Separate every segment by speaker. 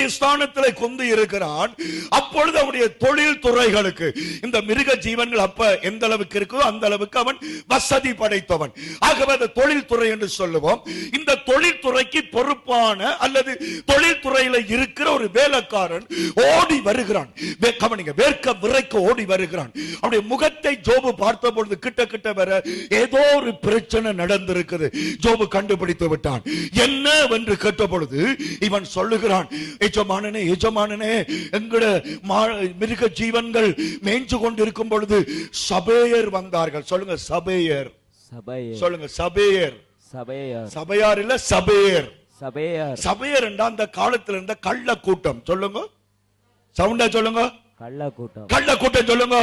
Speaker 1: கர்த்தருடைய ஸ்தானத்தில் குந்தி இருக்கிறான். அப்பொழுது அவனுடைய தொழில் துறைகளுக்கு இந்த மிருக ஜீவன்கள் அப்ப எந்த அளவுக்கு இருக்கோ அந்த அளவுக்கு அவன் வசதி படைத்தவன். ஆகவே அந்த தொழில் துறை என்று சொல்லுவோம். இந்த தொழில் துறைக்கு பொறுப்பான அல்லது தொழில் துறையில இருக்கிற ஒரு வேலைக்காரன் ஓடி வருகிறான். வேர்க்க விரைக்க ஓடி வருகிறான். அவருடைய முகத்தை ஜோபு பார்த்த பொழுது கிட்ட கிட்ட வர ஏதோ ஒரு பிரச்சனை நடந்திருக்குது. ஜோபு கண்டுபிடித்து விட்டான். என்ன என்று கேட்ட பொழுது இவன் சொல்லுகிறான், எஜமானனே எஜமானனே, எங்கட மிருக ஜீவன்கள் மேய்ஞ்சு கொண்டிருக்கும் பொழுது சபேயர் வந்தார்கள். சொல்லுங்க சபேயர். சொல்லுங்க சபேயர். சபையார் இல்ல சபேயர். சபையர் என்றா அந்த காலத்தில் இருந்த கள்ள கூட்டம். சொல்லுங்க சவுண்டா சொல்லுங்க. கள்ள கூட்டம் சொல்லுங்க.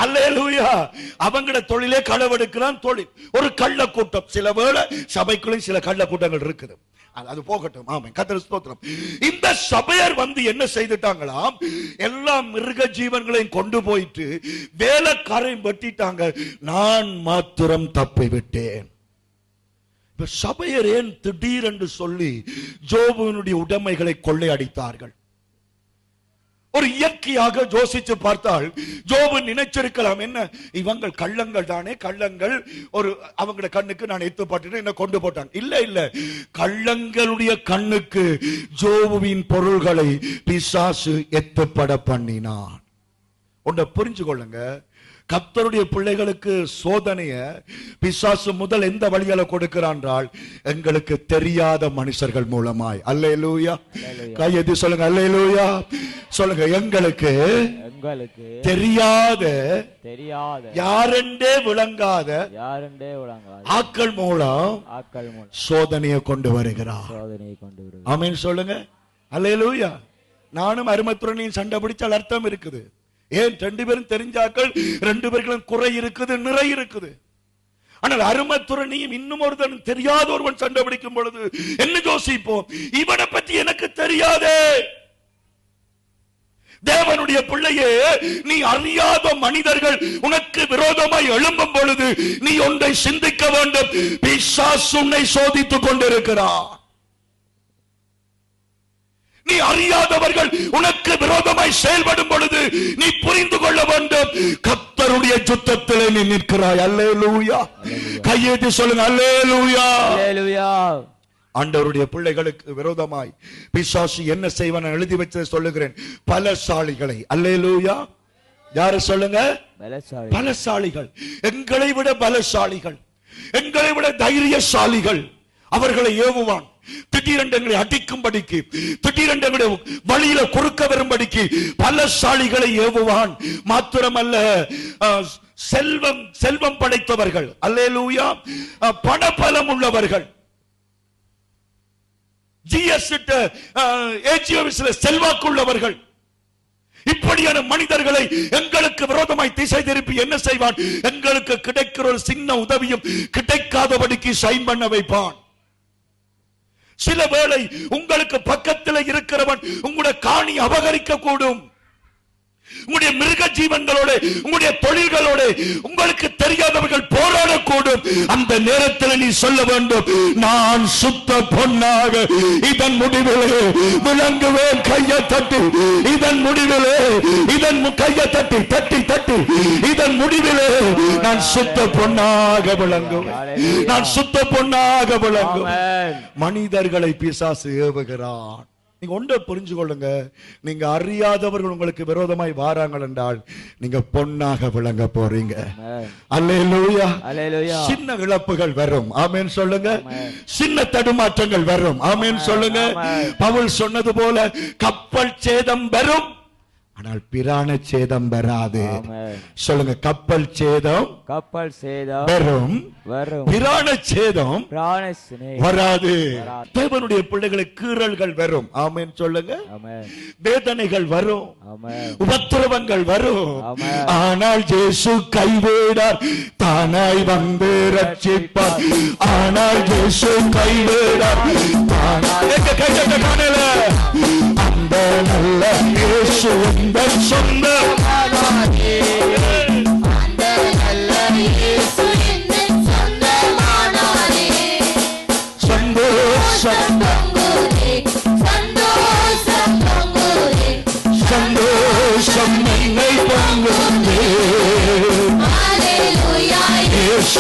Speaker 1: அல்லேலூயா. அவங்களோட தொழிலே களவெடுக்கிறான் தொழில். ஒரு கள்ள கூட்டம். சில வேளை சபைக்குள்ள சில கள்ள கூட்டங்கள் இருக்குது. அது போகட்டும். ஆமென். கர்த்தருக்கு ஸ்தோத்திரம். இந்த சபையர் வந்து என்ன செய்துட்டாங்களாம், எல்லா மிருக ஜீவன்களையும் கொண்டு போயிட்டு வேலைக்காரையும் வெட்டிட்டாங்க. நான் மாத்திரம் தப்பி விட்டேன். சபையர் ஏன் திடீரென்று சொல்லி ஜோபுவினுடைய உடைமைகளை கொள்ளையடித்தார்கள்? ஒரு இயற்கையாக யோசிச்சு பார்த்தால் ஜோபு நினைச்சிருக்கலாம், என்ன இவங்க கள்ளங்கள் தானே, கள்ளங்கள் ஒரு அவங்களோட கண்ணுக்கு நான் எத்துப்பட்டு என்ன கொண்டு போட்டாங்க. இல்ல இல்ல, கள்ளங்களுடைய கண்ணுக்கு ஜோபுவின் பொருள்களை பிசாசு எத்துப்பட பண்ணினான். ஒன்றை புரிஞ்சு கொள்ளுங்க, கர்த்தருடைய பிள்ளைகளுக்கு சோதனைய பிசாசு முதல் எந்த வழிகளை கொடுக்கிறான் என்றால் எங்களுக்கு தெரியாத மனுஷர்கள் மூலமாய். அல்லேலூயா. கையெழுதி சொல்லுங்க அல்லேலூயா. சொல்லுங்க, எங்களுக்கு தெரியாத யாரெண்டே விளங்காத ஆக்கள் மூலம் சோதனையை கொண்டு வருகிறார். ஆமென் சொல்லுங்க அல்லேலூயா. நானும் அருமத்துரனையும் சண்டை பிடிச்சால் அர்த்தம் இருக்குது. ஏன்? ரெண்டு பேரும் தெரிஞ்சாக்கள், ரெண்டு பேர்களும் குறை இருக்குது, நிறை இருக்குது. ஆனால் அருமத்துரனையும் இன்னும் ஒருத்தன் தெரியாத ஒருவன் சண்டை பிடிக்கும் பொழுது என்ன யோசிப்போம், இவனை பற்றி எனக்கு தெரியாதே. தேவனுடைய பிள்ளையே, நீ அறியாத மனிதர்கள் உனக்கு விரோதமாய் எழும்பும் பொழுது நீ ஒன்றை சிந்திக்க வேண்டும். பிசாசு உன்னை சோதித்துக் கொண்டிருக்கிறார். நீ அறியாதவர்கள் உனக்கு விரோதமாய் செயல்படும் பொழுது நீ புரிந்து கொள்ள வேண்டும், கர்த்தருடைய யுத்தத்திலே நீ நிற்கிறாய். அல்லேலூயா. கையேந்தி சொல்லுங்க அல்லேலூயா. ஆண்டவருடைய பிள்ளைகளுக்கு விரோதமாய் பிசாசு என்ன செய்வான் எழுதி வச்சதை சொல்லுகிறேன். பலசாலிகளை. அல்லேலூயா. யாரு சொல்லுங்க? பலசாலிகள். எங்களை விட பலசாலிகள், எங்களை விட தைரியசாலிகள். அவர்களை ஏவுவான். திடீரெண்டங்களை அடிக்கும்படிக்கு, திடீரெண்டங்களை வழியில குறுக்க வரும்படிக்கு பலசாலிகளை ஏவுவான். மாத்திரமல்ல, செல்வம் படைத்தவர்கள். அல்லேலூயா. பணபலம் உள்ளவர்கள். செல்வாக்குள்ளவர்கள். இப்படியான மனிதர்களை எங்களுக்கு விரோதமாய் திசை திருப்பி என்ன செய்வான், எங்களுக்கு கிடைக்கிற ஒரு சின்ன உதவியும் கிடைக்காதபடிக்கு சைன் பண்ண வைப்பான். சில வேளை உங்களுக்கு பக்கத்தில் இருக்கிறவன் உங்களுடைய காணி அபகரிக்க கூடும். உங்களுடைய மிருக ஜீவன்களோட, உங்களுடைய தொழில்களோட உங்களுக்கு தெரியாதவர்கள் போராடக்கூடும். அந்த நேரத்தில் நீ சொல்ல வேண்டும், நான் சுத்த பொன்னாக இதன் முடிவிலே விளங்குவேன். கையை தட்டி இதன் முடிவிலே, இதன் கையை தட்டி தட்டி தட்டி இதன் முடிவிலே நான் சுத்த பொன்னாக விளங்குவேன். நான் சுத்த பொன்னாக விளங்குவேன். மனிதர்களை பிசாசு ஏவுகிறான். நீங்க ஒன்றை புரிஞ்சு கொள்ளுங்க, நீங்க அறியாதவர்கள் உங்களுக்கு விரோதமாய் வாராங்க என்றால் நீங்க பொன்னாக விளங்க போறீங்க. அல்லேலூயா. சின்ன இழப்புகள் வரும். ஆமென் சொல்லுங்க. சின்ன தடுமாற்றங்கள் வரும். ஆமென் சொல்லுங்க. பவுல் சொன்னது போல கப்பல் சேதம் வரும், ஆனால் பிராண சேதம் வராது. சொல்லுங்க, கப்பல் சேதம் வரும், பிராண சேதம் வராது. தேவனுடைய பிள்ளைகளுக்கு கீறல்கள் வரும். ஆமென் சொல்லுங்க. வேதனைகள் வரும், உபத்திரவங்கள் வரும். ஆனால் இயேசு கைவிடார், தானாய் வந்து ரட்சிப்பார். ஆனால் இயேசு கைவிடார், தானாய் காணல. அந்த நல்ல இயேசு எங்கள் சொந்த, அந்த நல்ல இயேசு எங்கள் சொந்தமானாரே. சந்தோஷம் சந்தோஷம்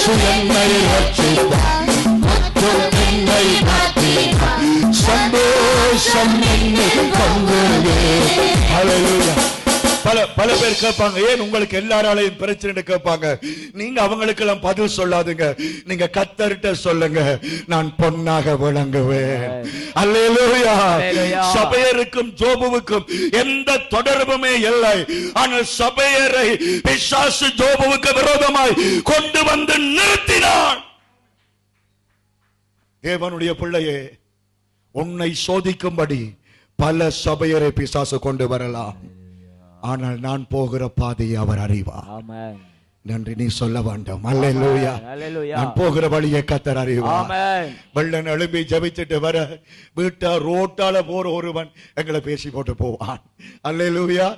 Speaker 1: என்னை ரட்சித்தார், மற்றும் என்னை காத்தினார். சந்தோஷம் என்னை கொண்டது. ஹல்லேலூயா. பல பேர் கேட்பாங்க, ஏன் உங்களுக்கு எல்லாராலையும் பிரச்சனை கேட்பாங்க. நீங்க அவங்களுக்கெல்லாம் பதில் சொல்லாதுங்க, நீங்க கர்த்தர்ட்ட சொல்லுங்க, நான் பொன்னாக விளங்குவேன். அல்லேலூயா. சபையருக்கும் ஜோபுவுக்கும் எந்த தொடர்புமே இல்லை. ஆனால் சபையரை பிசாசு ஜோபுவுக்கு விரோதமாய் கொண்டு வந்து நிறுத்தினான். தேவனுடைய பிள்ளையே, உன்னை சோதிக்கும்படி பல சபையரை பிசாசு கொண்டு வரலாம். ஆனால் நான் போகிற பாதையை அவர் அறிவார். நன்றி நீ சொல்ல வேண்டும். அல்லேலூயா. நான் போகிற வழியை கர்த்தர் அறிவார். வெள்ளன் எழும்பி ஜெபிச்சுட்டு வர வீட்டார் ரோட்டால போற ஒருவன் எங்களை பேசி போட்டு போவான். அல்லேலூயா.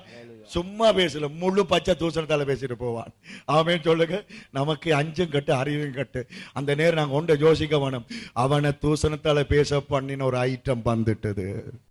Speaker 1: சும்மா பேசல, முழு பச்சை தூசணத்தால பேசிட்டு போவான். ஆமென் சொல்லுங்க. நமக்கு அஞ்சும் கட்டு அறிவும் கட்டு. அந்த நேரம் நாங்க ஒன்றை யோசிக்க வேணும், அவனை தூசணத்தால பேச பண்ணின ஒரு ஐட்டம் வந்துட்டது.